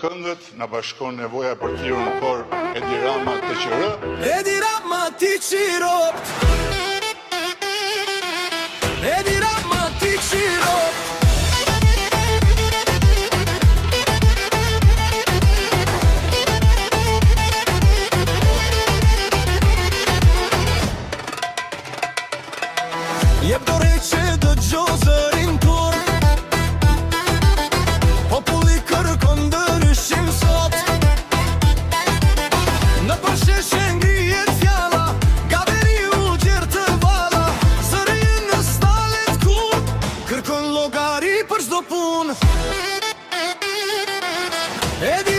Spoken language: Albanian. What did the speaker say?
këngët, na bashkon nevoja për të thirrur në kor Edi Rama të QR. Edi Rama ti qirop, Edi Rama ti qirop. Jep dore që dëgjo zërin tur, populli kërkon ndryshim sot. Në përsheshe ngrihet fjala, gaveri u gjerë të vala. Zëri në stalet kur, kërkon llogari për çdo punë. Edi